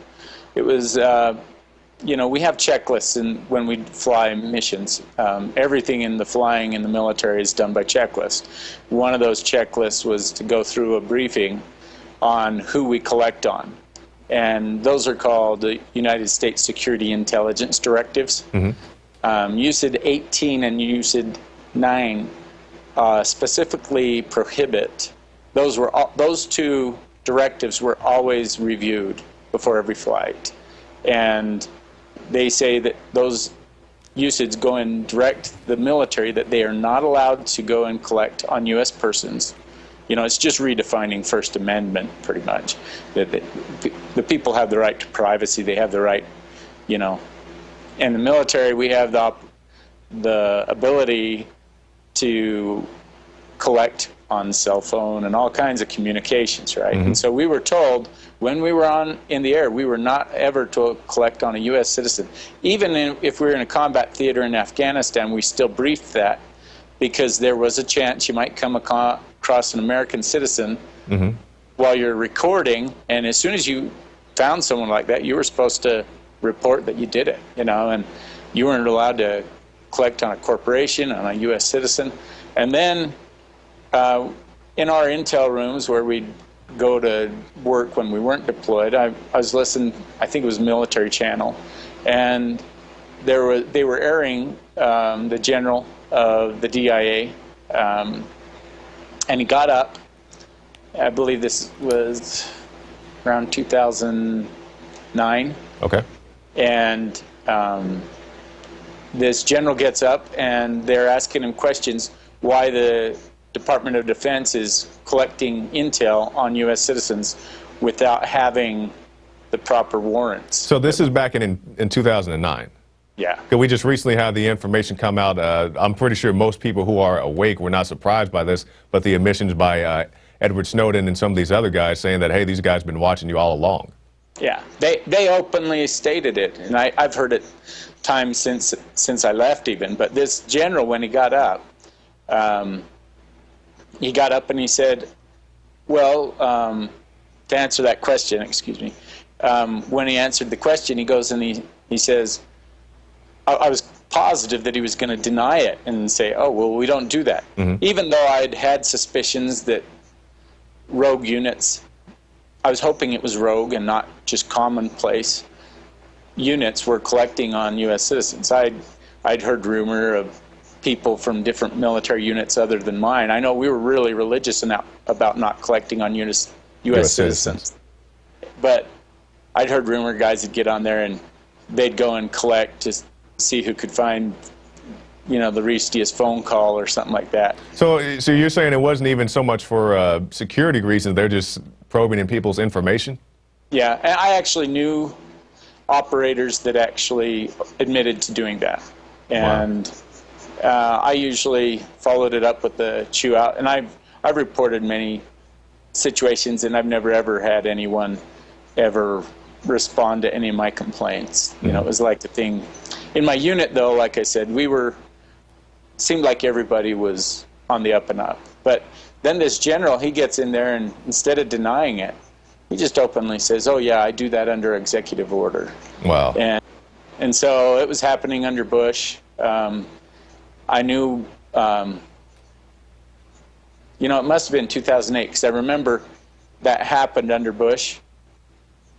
it was, we have checklists when we fly missions. Everything in the flying in the military is done by checklist. One of those checklists was to go through a briefing on who we collect on. And those are called the United States Security Intelligence Directives. Mm-hmm. USID 18 and USID 9 specifically prohibit. Those 2 directives were always reviewed before every flight. And they say that those USIDs go and direct the military that they are not allowed to go and collect on U.S. persons. It's just redefining First Amendment, pretty much. That the people have the right to privacy. They have the right, in the military, we have the ability to collect on cell phone and all kinds of communications, right? Mm-hmm. And so we were told when we were in the air, we were not ever to collect on a U.S. citizen. Even if we were in a combat theater in Afghanistan, we still briefed that, because there was a chance you might come across an American citizen mm-hmm. while you're recording, and as soon as you found someone like that, you were supposed to report that you did it, and you weren't allowed to collect on a corporation, on a U.S. citizen. And then in our intel rooms where we'd go to work when we weren't deployed, I was listening, I think it was Military Channel, and they were airing the general of the DIA, and he got up. I believe this was around 2009. Okay. And this general gets up, and they're asking him questions why the Department of Defense is collecting intel on U.S. citizens without having the proper warrants. So this is back in 2009. Yeah. We just recently had the information come out. I'm pretty sure most people who are awake were not surprised by this, but the admissions by Edward Snowden and some of these other guys saying that, hey, these guys have been watching you all along. Yeah, they openly stated it, and I've heard it times since I left even. But this general, when he got up and he said, well, to answer that question, excuse me, when he answered the question, he goes and he says, I was positive that he was going to deny it and say, oh, well, we don't do that. Mm-hmm. Even though I'd had suspicions that rogue units, I was hoping it was rogue and not just commonplace units, were collecting on U.S. citizens. I'd heard rumor of people from different military units other than mine. I know we were really religious about not collecting on U.S. citizens. But I'd heard rumor guys would get on there and they'd go and collect to see who could find, you know, the riskiest phone call or something like that. So you're saying it wasn't even so much for security reasons, they're just probing in people's information? Yeah, and I actually knew operators that actually admitted to doing that. And I usually followed it up with the chew out, and I've reported many situations, and I've never ever had anyone ever respond to any of my complaints. You know, it was like the thing in my unit, though. Like I said, seemed like everybody was on the up and up. But then this general, he gets in there, and instead of denying it, he just openly says, "Oh yeah, I do that under executive order." Wow. And so it was happening under Bush. I knew, you know, it must have been 2008, because I remember that happened under Bush,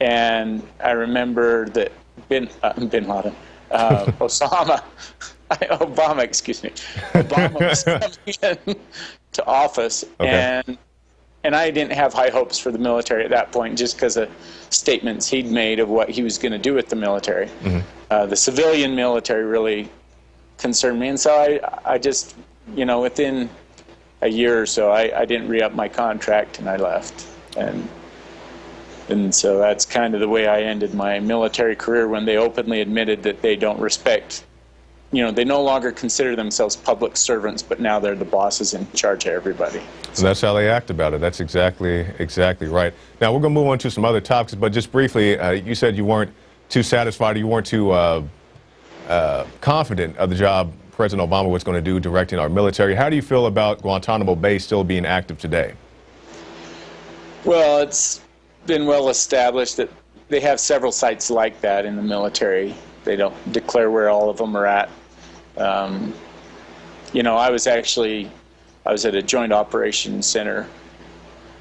and I remember that Bin Laden, Obama, excuse me, Obama was coming in to office, and I didn't have high hopes for the military at that point, just because of statements he'd made of what he was going to do with the military. The civilian military really concerned me, and so I just, you know, within a year or so, I didn't re-up my contract, and I left. And so that's kind of the way I ended my military career, when they openly admitted that they don't respect, you know, they no longer consider themselves public servants, but now they're the bosses in charge of everybody. So that's how they act about it. That's exactly right. Now we're going to move on to some other topics, but just briefly, you said you weren't too satisfied, you weren't too confident of the job President Obama was going to do directing our military. How do you feel about Guantanamo Bay still being active today? Well, it's been well established that they have several sites like that in the military. They don't declare where all of them are at. You know, I was at a joint operations center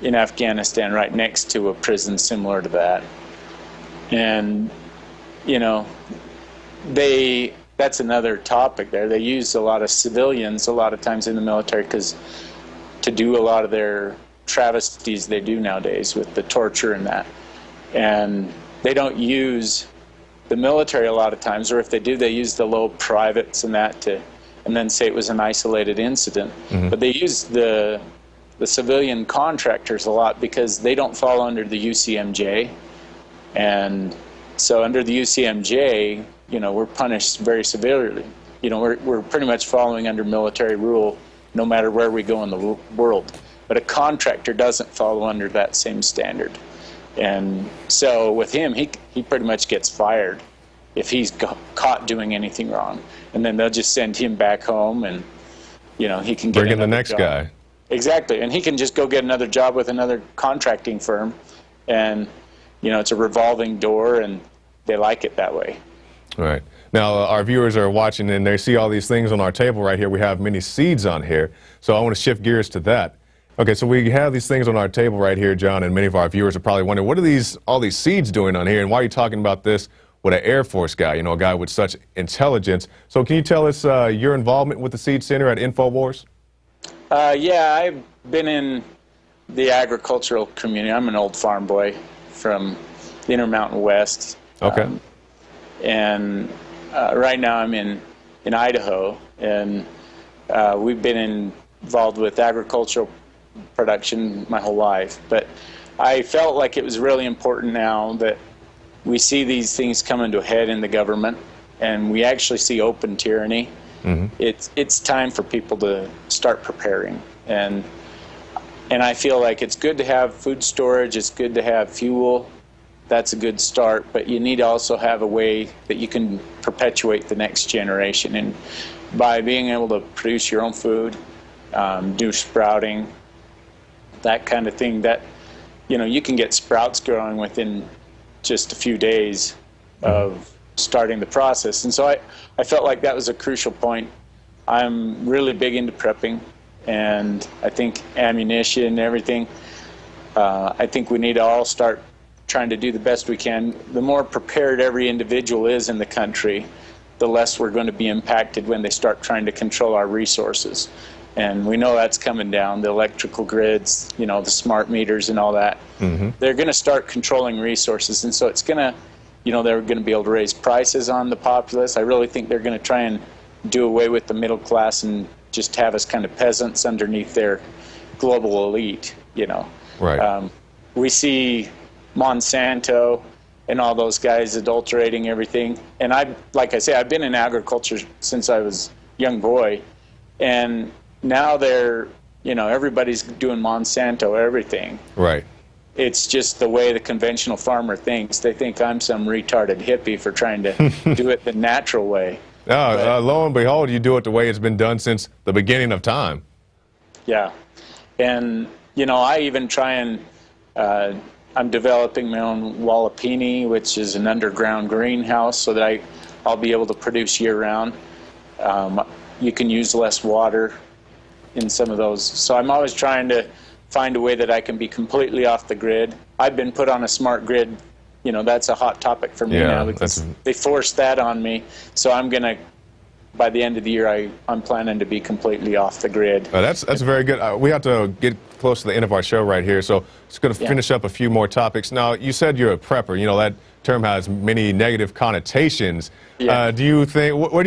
in Afghanistan right next to a prison similar to that. And, you know, that's another topic there. They use a lot of civilians a lot of times in the military to do a lot of their travesties they do nowadays with the torture and that. And they don't use the military a lot of times, or if they do, they use the low privates and that and then say it was an isolated incident. But they use the civilian contractors a lot, because they don't fall under the UCMJ. And so under the UCMJ, you know, we're punished very severely. You know, we're pretty much following under military rule no matter where we go in the world. But a contractor doesn't follow under that same standard. And so with him, he pretty much gets fired if he's caught doing anything wrong. And then they'll just send him back home, and, you know, he can get bring in the next job. guy. Exactly. And he can just go get another job with another contracting firm. And, you know, it's a revolving door, and they like it that way. All right. Now, our viewers are watching, and they see all these things on our table right here. We have many seeds on here, so I want to shift gears to that. Okay, so we have these things on our table right here, John, and many of our viewers are probably wondering, what are all these seeds doing on here, and why are you talking about this with an Air Force guy, you know, a guy with such intelligence? So can you tell us your involvement with the Seed Center at Infowars? Yeah, I've been in the agricultural community. I'm an old farm boy from the Intermountain West. Okay. And right now I'm in Idaho, and we've been involved with agricultural production my whole life. But I felt like it was really important now that we see these things coming to a head in the government, and we actually see open tyranny. It's time for people to start preparing, and I feel like it's good to have food storage, it's good to have fuel. That's a good start, but you need to also have a way that you can perpetuate the next generation, and by being able to produce your own food, do sprouting, that kind of thing, that, you know, you can get sprouts growing within just a few days of starting the process. And so I felt like that was a crucial point. I'm really big into prepping, and I think ammunition and everything, I think we need to all start trying to do the best we can. The more prepared every individual is in the country, the less we're going to be impacted when they start trying to control our resources. And we know that's coming down, the electrical grids, you know, the smart meters and all that. They're going to start controlling resources, and so it's going to, they're going to be able to raise prices on the populace. I really think they're going to try and do away with the middle class and just have us kind of peasants underneath their global elite, Right. We see Monsanto and all those guys adulterating everything. And like I say, I've been in agriculture since I was a young boy. And now everybody's doing Monsanto everything. Right. It's just the way the conventional farmer thinks. They think I'm some retarded hippie for trying to do it the natural way. Lo and behold, you do it the way it's been done since the beginning of time. Yeah. And, I even try and, I'm developing my own Wallapini, which is an underground greenhouse, so that I'll be able to produce year-round. You can use less water in some of those. So I'm always trying to find a way that I can be completely off the grid. I've been put on a smart grid. That's a hot topic for me now because they forced that on me. So I'm going to, by the end of the year, I'm planning to be completely off the grid. That's very good. We have to get close to the end of our show right here, so just going to finish up a few more topics. Now, you said you're a prepper. That term has many negative connotations. Yeah. Where do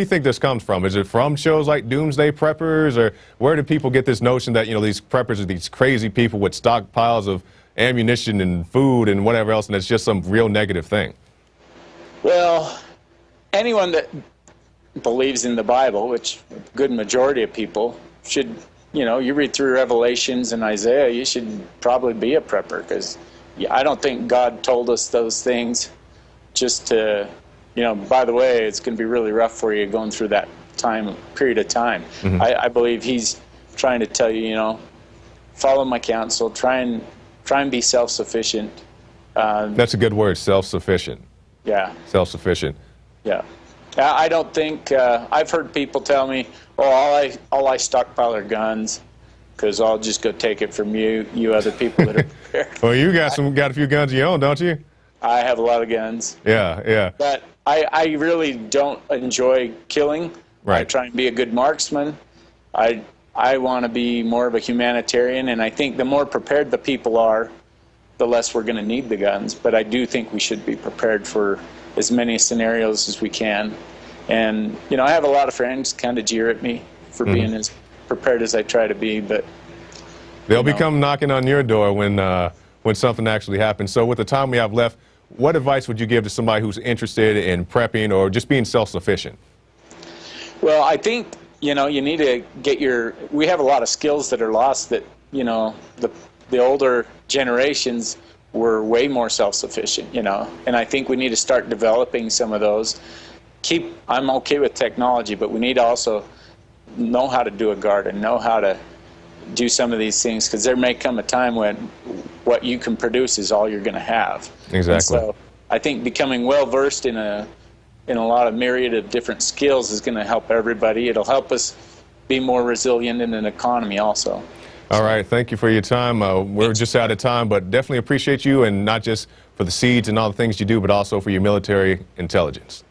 you think this comes from? Is it from shows like Doomsday Preppers, or where do people get this notion that these preppers are these crazy people with stockpiles of ammunition and food and whatever else, and it's just some real negative thing? Well, anyone that believes in the Bible, which a good majority of people should, you read through Revelations and Isaiah, you should probably be a prepper, because I don't think God told us those things just to, by the way, it's going to be really rough for you going through that period of time. Mm-hmm. I believe he's trying to tell you, follow my counsel, try and be self-sufficient. That's a good word, self-sufficient. Yeah. Self-sufficient. Yeah. I don't think, I've heard people tell me, all I stockpile are guns, because I'll just go take it from you other people that are prepared. Well, you got a few guns of your own, don't you? I have a lot of guns. Yeah. But I really don't enjoy killing. Right. I try and be a good marksman. I want to be more of a humanitarian, and I think the more prepared the people are, the less we're going to need the guns. But I do think we should be prepared for as many scenarios as we can. And, I have a lot of friends kind of jeer at me for being as prepared as I try to be, but they'll be come knocking on your door when something actually happens. So with the time we have left, what advice would you give to somebody who's interested in prepping or just being self-sufficient? Well, I think, you need to we have a lot of skills that are lost that, the older generations were way more self-sufficient, and I think we need to start developing some of those. I'm okay with technology, but we need to also know how to do a garden, know how to do some of these things, because there may come a time when what you can produce is all you're going to have. Exactly. And so I think becoming well-versed in a lot of myriad of different skills is going to help everybody. It'll help us be more resilient in an economy also. All right, thank you for your time. We're just out of time, but definitely appreciate you, and not just for the seeds and all the things you do, but also for your military intelligence.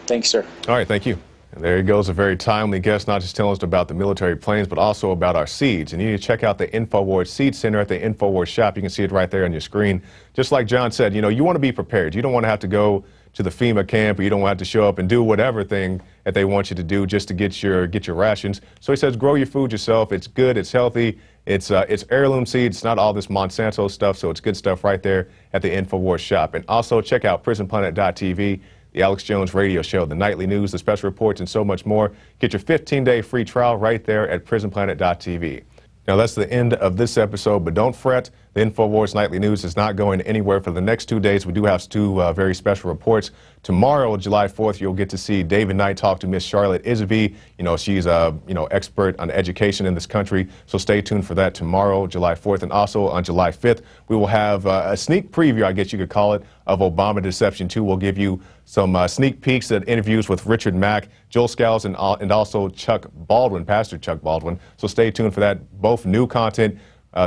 Thanks, sir. All right, thank you. And there he goes, a very timely guest, not just telling us about the military planes, but also about our seeds. And you need to check out the Infowars Seed Center at the Infowars shop. You can see it right there on your screen. Just like John said, you want to be prepared. You don't want to have to go to the FEMA camp, or you don't want to have to show up and do whatever thing that they want you to do just to get your rations. So he says, grow your food yourself. It's good, it's healthy, it's heirloom seeds, it's not all this Monsanto stuff, so it's good stuff right there at the Infowars shop. And also check out PrisonPlanet.tv, the Alex Jones radio show, the nightly news, the special reports, and so much more. Get your 15-day free trial right there at PrisonPlanet.tv. Now, that's the end of this episode, but don't fret. The Infowars Nightly News is not going anywhere for the next 2 days. We do have two very special reports. Tomorrow, July 4th, you'll get to see David Knight talk to Miss Charlotte Isby. She's a expert on education in this country, so stay tuned for that tomorrow, July 4th. And also on July 5th, we will have a sneak preview, I guess you could call it, of Obama Deception 2. We'll give you some sneak peeks at interviews with Richard Mack, Joel Scales, and also Chuck Baldwin, Pastor Chuck Baldwin. So stay tuned for that. Both new content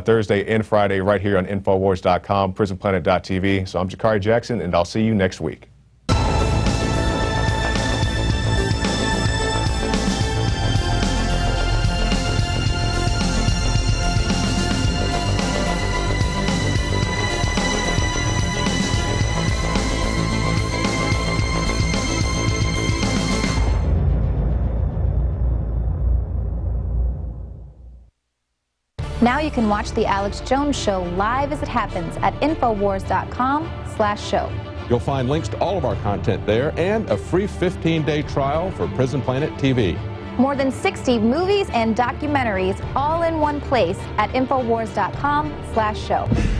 Thursday and Friday right here on Infowars.com, PrisonPlanet.tv. So I'm Jakari Jackson, and I'll see you next week. Now you can watch The Alex Jones Show live as it happens at Infowars.com/show. You'll find links to all of our content there and a free 15-day trial for Prison Planet TV. More than 60 movies and documentaries all in one place at Infowars.com/show.